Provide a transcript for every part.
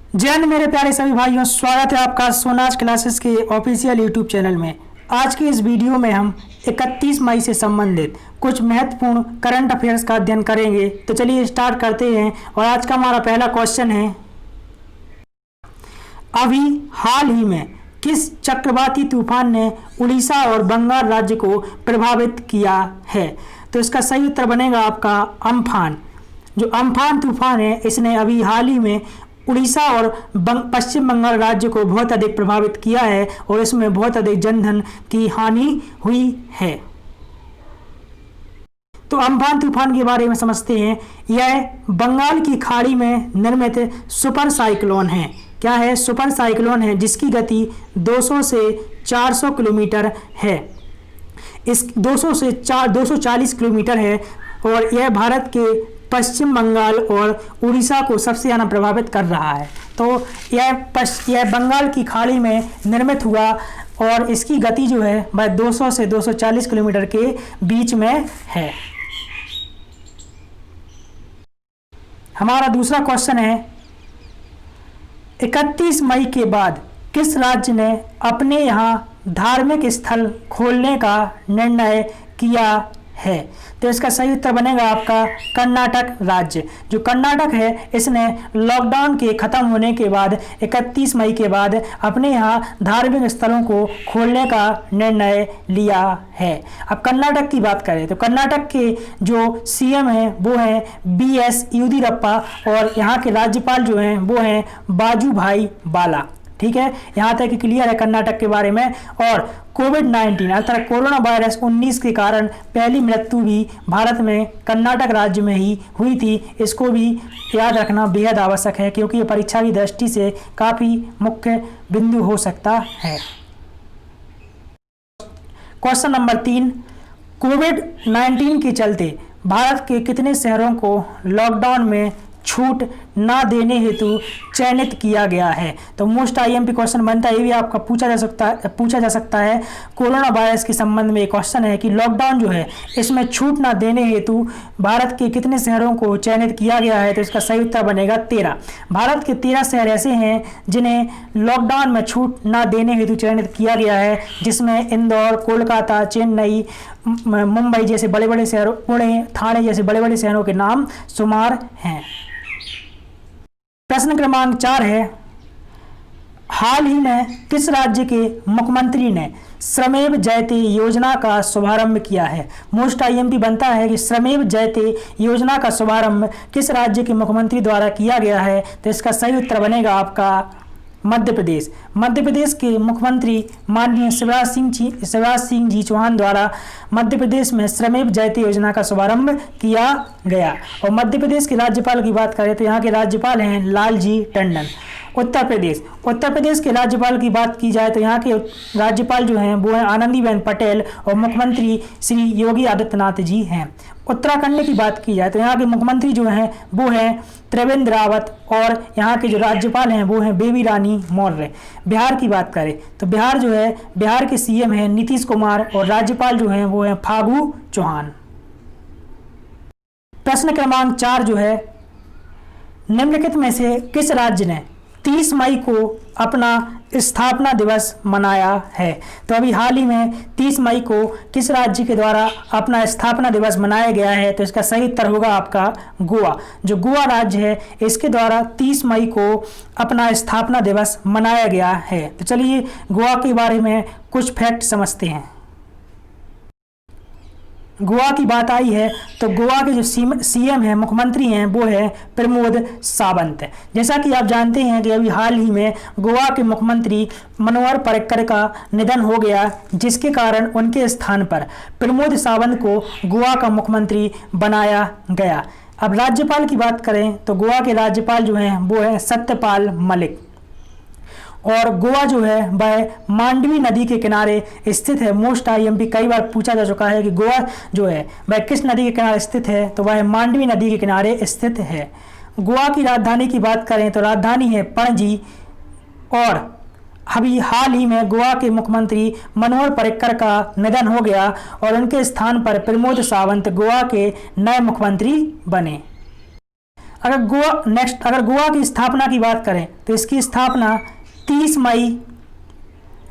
जय हिंद मेरे प्यारे सभी भाइयों, स्वागत है आपका सोनाज क्लासेस के ऑफिशियल यूट्यूब चैनल में। आज की इस वीडियो में हम 31 मई से संबंधित कुछ महत्वपूर्ण करंट अफेयर्स का अध्ययन करेंगे। तो चलिए स्टार्ट करते हैं। और आज का हमारा पहला क्वेश्चन है, अभी हाल ही में किस चक्रवाती तूफान ने उड़ीसा और बंगाल राज्य को प्रभावित किया है? तो इसका सही उत्तर बनेगा आपका अम्फान। जो अम्फान तूफान है, इसने अभी हाल ही में उड़ीसा और पश्चिम बंगाल राज्य को बहुत अधिक प्रभावित किया है और इसमें बहुत अधिक जनधन की हानि हुई है। तो अम्फान तूफान के बारे में समझते हैं। यह बंगाल की खाड़ी में निर्मित सुपर साइक्लोन है। क्या है? सुपर साइक्लोन है, जिसकी गति 200 से 400 किलोमीटर है। इस 200 से 240 किलोमीटर है और यह भारत के पश्चिम बंगाल और उड़ीसा को सबसे ज़्यादा प्रभावित कर रहा है। तो यह बंगाल की खाड़ी में निर्मित हुआ और इसकी गति जो है वह 200 से 240 किलोमीटर के बीच में है। हमारा दूसरा क्वेश्चन है, 31 मई के बाद किस राज्य ने अपने यहाँ धार्मिक स्थल खोलने का निर्णय किया है? तो इसका सही उत्तर बनेगा आपका कर्नाटक राज्य। जो कर्नाटक है, इसने लॉकडाउन के ख़त्म होने के बाद 31 मई के बाद अपने यहाँ धार्मिक स्थलों को खोलने का निर्णय लिया है। अब कर्नाटक की बात करें तो कर्नाटक के जो सीएम हैं वो हैं BS येदियुरप्पा और यहाँ के राज्यपाल जो हैं वो हैं वाजुभाई वाला। ठीक है, यहाँ तक क्लियर है कर्नाटक के बारे में। और कोविड-19 अर्थात कोरोना वायरस 19 के कारण पहली मृत्यु भी भारत में कर्नाटक राज्य में ही हुई थी। इसको भी याद रखना बेहद आवश्यक है, क्योंकि ये परीक्षा की दृष्टि से काफ़ी मुख्य बिंदु हो सकता है। क्वेश्चन नंबर 3, कोविड-19 के चलते भारत के कितने शहरों को लॉकडाउन में छूट ना देने हेतु चयनित किया गया है? तो मोस्ट IMP क्वेश्चन बनता है, ये भी आपका पूछा जा सकता है। कोरोना वायरस के संबंध में एक क्वेश्चन है कि लॉकडाउन जो है इसमें छूट ना देने हेतु भारत के कितने शहरों को चयनित किया गया है? तो इसका सही उत्तर बनेगा 13। भारत के 13 शहर ऐसे हैं जिन्हें लॉकडाउन में छूट ना देने हेतु चयनित किया गया है, जिसमें इंदौर, कोलकाता, चेन्नई, मुंबई जैसे बड़े बड़े शहरों, पुणे, ठाणे जैसे बड़े बड़े शहरों के नाम शुमार हैं। प्रश्न क्रमांक 4 है, हाल ही में किस राज्य के मुख्यमंत्री ने श्रमेव जयते योजना का शुभारंभ किया है? मोस्ट IMP बनता है कि श्रमेव जयते योजना का शुभारंभ किस राज्य के मुख्यमंत्री द्वारा किया गया है? तो इसका सही उत्तर बनेगा आपका मध्य प्रदेश। मध्य प्रदेश के मुख्यमंत्री माननीय शिवराज सिंह जी चौहान द्वारा मध्य प्रदेश में श्रमेव जयते योजना का शुभारंभ किया गया। और मध्य प्रदेश के राज्यपाल की बात करें तो यहाँ के राज्यपाल हैं लालजी टंडन। उत्तर प्रदेश के राज्यपाल की बात की जाए तो यहाँ के राज्यपाल जो हैं वो हैं आनंदीबेन पटेल और मुख्यमंत्री श्री योगी आदित्यनाथ जी हैं। उत्तराखंड की बात की जाए तो यहाँ के मुख्यमंत्री जो हैं वो हैं त्रिवेंद्र रावत और यहाँ के जो राज्यपाल हैं वो हैं बेबी रानी मौर्य। बिहार की बात करें तो बिहार के CM हैं नीतीश कुमार और राज्यपाल जो हैं वो हैं फागू चौहान। प्रश्न क्रमांक 4 जो है, निम्नलिखित में से किस राज्य ने 30 मई को अपना स्थापना दिवस मनाया है? तो अभी हाल ही में 30 मई को किस राज्य के द्वारा अपना स्थापना दिवस मनाया गया है? तो इसका सही उत्तर होगा आपका गोवा। जो गोवा राज्य है इसके द्वारा 30 मई को अपना स्थापना दिवस मनाया गया है। तो चलिए गोवा के बारे में कुछ फैक्ट समझते हैं। गोवा की बात आई है तो गोवा के जो CM हैं, मुख्यमंत्री हैं, वो है प्रमोद सावंत। जैसा कि आप जानते हैं कि अभी हाल ही में गोवा के मुख्यमंत्री मनोहर पर्रिकर का निधन हो गया, जिसके कारण उनके स्थान पर प्रमोद सावंत को गोवा का मुख्यमंत्री बनाया गया। अब राज्यपाल की बात करें तो गोवा के राज्यपाल जो हैं वो हैं सत्यपाल मलिक। और गोवा जो है वह मांडवी नदी के किनारे स्थित है। मोस्ट IMP कई बार पूछा जा चुका है कि गोवा जो है वह किस नदी के किनारे स्थित है? तो वह मांडवी नदी के किनारे स्थित है। गोवा की राजधानी की बात करें तो राजधानी है पणजी। और अभी हाल ही में गोवा के मुख्यमंत्री मनोहर पर्रिकर का निधन हो गया और उनके स्थान पर प्रमोद सावंत गोवा के नए मुख्यमंत्री बने। अगर गोवा की स्थापना की बात करें तो इसकी स्थापना 30 मई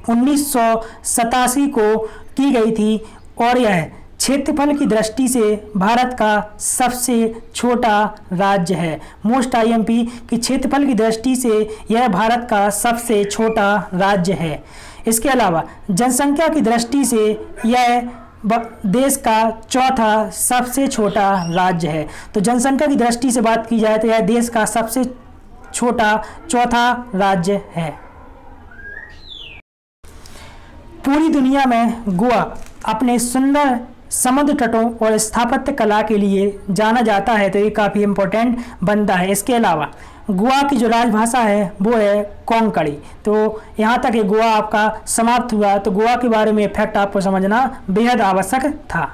1987 को की गई थी और यह क्षेत्रफल की दृष्टि से भारत का सबसे छोटा राज्य है। मोस्ट आईएमपी की क्षेत्रफल की दृष्टि से यह भारत का सबसे छोटा राज्य है। इसके अलावा जनसंख्या की दृष्टि से यह देश का चौथा सबसे छोटा राज्य है। तो जनसंख्या की दृष्टि से बात की जाए तो यह देश का सबसे छोटा चौथा राज्य है। पूरी दुनिया में गोवा अपने सुंदर समुद्र तटों और स्थापत्य कला के लिए जाना जाता है, तो ये काफ़ी इम्पोर्टेंट बनता है। इसके अलावा गोवा की जो राजभाषा है वो है कोंकणी। तो यहाँ तक ये गोवा आपका समाप्त हुआ। तो गोवा के बारे में फैक्ट आपको समझना बेहद आवश्यक था।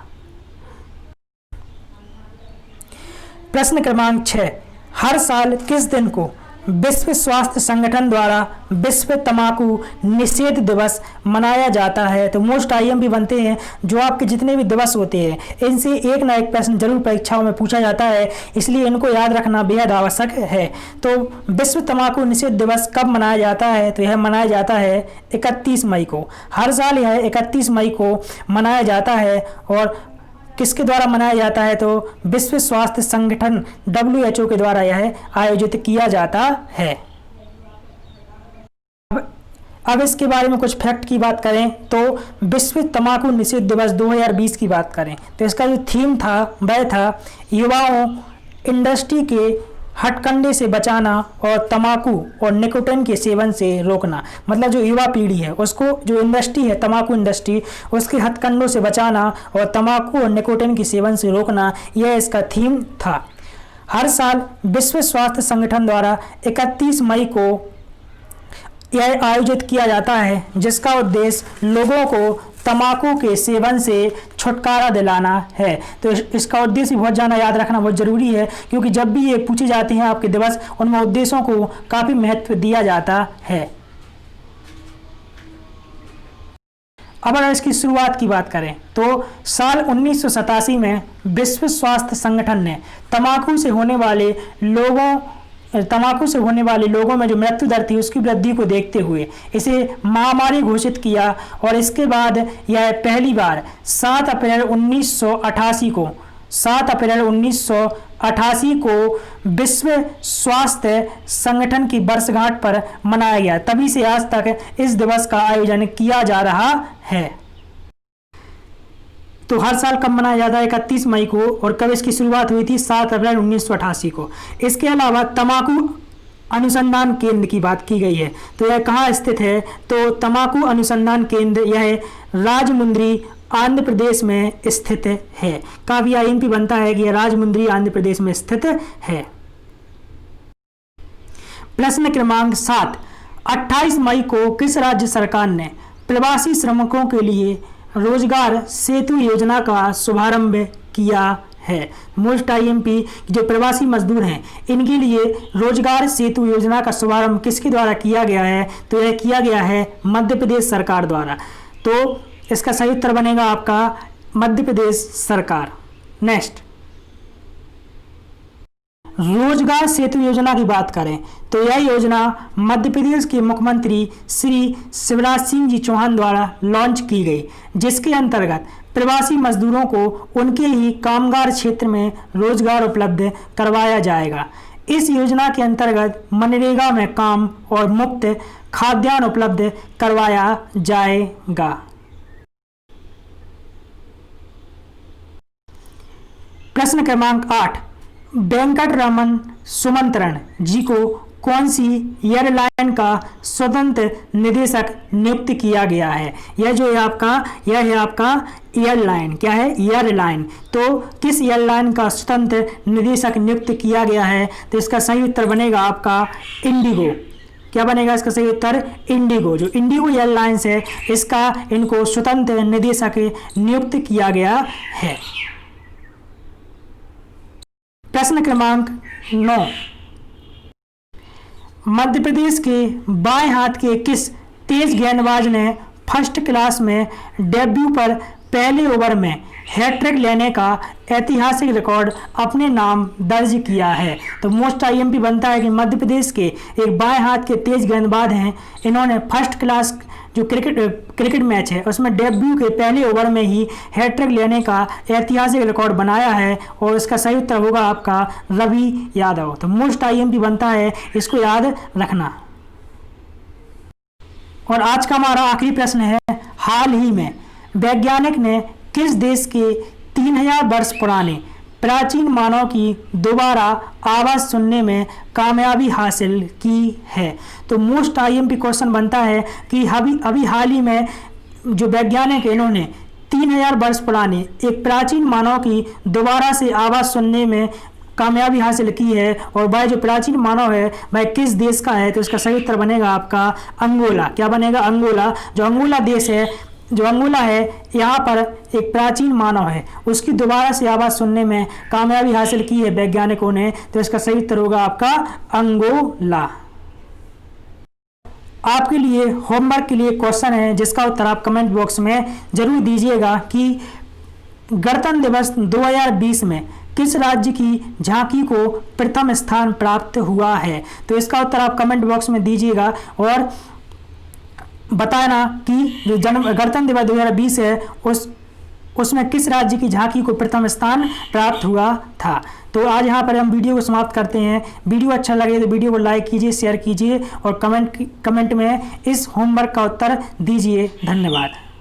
प्रश्न क्रमांक 6, हर साल किस दिन को विश्व स्वास्थ्य संगठन द्वारा विश्व तंबाकू निषेध दिवस मनाया जाता है? तो मोस्ट आईएमपी बनते हैं जो आपके जितने भी दिवस होते हैं इनसे एक ना एक प्रश्न जरूर परीक्षाओं में पूछा जाता है, इसलिए इनको याद रखना बेहद आवश्यक है। तो विश्व तंबाकू निषेध दिवस कब मनाया जाता है? तो यह मनाया जाता है 31 मई को। हर साल यह 31 मई को मनाया जाता है और किसके द्वारा मनाया जाता है? तो विश्व स्वास्थ्य संगठन WHO के द्वारा यह आयोजित किया जाता है। अब इसके बारे में कुछ फैक्ट की बात करें तो विश्व तंबाकू निषेध दिवस 2020 की बात करें तो इसका जो थीम था वह था युवाओं इंडस्ट्री के हथकंडे से बचाना और तंबाकू और निकोटिन के सेवन से रोकना। मतलब जो युवा पीढ़ी है उसको, जो इंडस्ट्री है तंबाकू इंडस्ट्री, उसके हथकंडों से बचाना और तंबाकू और निकोटिन के सेवन से रोकना, यह इसका थीम था। हर साल विश्व स्वास्थ्य संगठन द्वारा 31 मई को यह आयोजित किया जाता है जिसका उद्देश्य लोगों को तंबाकू के सेवन से छुटकारा दिलाना है। तो इसका उद्देश्य बहुत ज़्यादा याद रखना बहुत ज़रूरी है क्योंकि जब भी ये पूछे जाते हैं आपके दिवस उनमें उद्देश्यों को काफ़ी महत्व दिया जाता है। अब अगर इसकी शुरुआत की बात करें तो साल 1987 में विश्व स्वास्थ्य संगठन ने तंबाकू से होने वाले लोगों में जो मृत्यु दर थी उसकी वृद्धि को देखते हुए इसे महामारी घोषित किया और इसके बाद यह पहली बार 7 अप्रैल 1988 को विश्व स्वास्थ्य संगठन की वर्षगांठ पर मनाया गया। तभी से आज तक इस दिवस का आयोजन किया जा रहा है। तो हर साल कब मनाया जाता है? 31 मई को। और कब इसकी शुरुआत हुई थी? 7 अप्रैल 1988 को। इसके अलावा तंबाकू अनुसंधान केंद्र की बात की गई है तो यह कहाँ स्थित है? तो तंबाकू अनुसंधान केंद्र यह राजमुंद्री आंध्र प्रदेश में स्थित है। काफी आईएमपी बनता है कि यह राजमुंद्री आंध्र प्रदेश में स्थित है। प्रश्न क्रमांक 7, 28 मई को किस राज्य सरकार ने प्रवासी श्रमिकों के लिए रोजगार सेतु योजना का शुभारंभ किया है? मोस्ट आईएमपी जो प्रवासी मजदूर हैं इनके लिए रोजगार सेतु योजना का शुभारंभ किसके द्वारा किया गया है? तो यह किया गया है मध्य प्रदेश सरकार द्वारा। तो इसका सही उत्तर बनेगा आपका मध्य प्रदेश सरकार। नेक्स्ट, रोजगार सेतु योजना की बात करें तो यह योजना मध्य प्रदेश के मुख्यमंत्री श्री शिवराज सिंह जी चौहान द्वारा लॉन्च की गई, जिसके अंतर्गत प्रवासी मजदूरों को उनके ही कामगार क्षेत्र में रोजगार उपलब्ध करवाया जाएगा। इस योजना के अंतर्गत मनरेगा में काम और मुफ्त खाद्यान्न उपलब्ध करवाया जाएगा। प्रश्न क्रमांक 8, वेंकटरमन सुमंत्रन जी को कौन सी एयरलाइन का स्वतंत्र निदेशक नियुक्त किया गया है? यह है आपका एयरलाइन। क्या है? एयरलाइन। तो किस एयरलाइन का स्वतंत्र निदेशक नियुक्त किया गया है? तो इसका सही उत्तर बनेगा आपका इंडिगो। क्या बनेगा इसका सही उत्तर? इंडिगो। जो इंडिगो एयरलाइंस है इनको स्वतंत्र निदेशक नियुक्त किया गया है। प्रश्न क्रमांक 9, मध्य प्रदेश के बाएं हाथ के किस तेज गेंदबाज ने फर्स्ट क्लास में डेब्यू पर पहले ओवर में हैट्रिक लेने का ऐतिहासिक रिकॉर्ड अपने नाम दर्ज किया है। तो मोस्ट आईएमपी बनता है कि मध्य प्रदेश के एक बाएं हाथ के तेज गेंदबाज हैं, इन्होंने फर्स्ट क्लास जो क्रिकेट मैच है उसमें डेब्यू के पहले ओवर में ही हैट्रिक लेने का ऐतिहासिक रिकॉर्ड बनाया है, और इसका सही उत्तर होगा आपका रवि यादव। तो मोस्ट आईएमपी बनता है, इसको याद रखना। और आज का हमारा आखिरी प्रश्न है, हाल ही में वैज्ञानिक ने किस देश के 3000 वर्ष पुराने प्राचीन मानव की दोबारा आवाज़ सुनने में कामयाबी हासिल की है। तो मोस्ट आईएमपी क्वेश्चन बनता है कि अभी हाल ही में जो वैज्ञानिक इन्होंने 3000 वर्ष पुराने एक प्राचीन मानव की दोबारा से आवाज़ सुनने में कामयाबी हासिल की है, और वह जो प्राचीन मानव है वह किस देश का है। तो इसका सही उत्तर बनेगा आपका अंगोला। क्या बनेगा? अंगोला। जो अंगोला देश है, जो अंगोला है, यहाँ पर एक प्राचीन मानव है, उसकी दोबारा से आवाज़ सुनने में कामयाबी हासिल की है वैज्ञानिकों ने। तो इसका सही उत्तर होगा आपका अंगोला। आपके लिए होमवर्क के लिए क्वेश्चन है, जिसका उत्तर आप कमेंट बॉक्स में जरूर दीजिएगा कि गणतंत्र दिवस 2020 में किस राज्य की झांकी को प्रथम स्थान प्राप्त हुआ है। तो इसका उत्तर आप कमेंट बॉक्स में दीजिएगा और बताना कि जो गणतंत्र दिवस 2020 है उसमें किस राज्य की झांकी को प्रथम स्थान प्राप्त हुआ था। तो आज यहाँ पर हम वीडियो को समाप्त करते हैं। वीडियो अच्छा लगे तो वीडियो को लाइक कीजिए, शेयर कीजिए और कमेंट में इस होमवर्क का उत्तर दीजिए। धन्यवाद।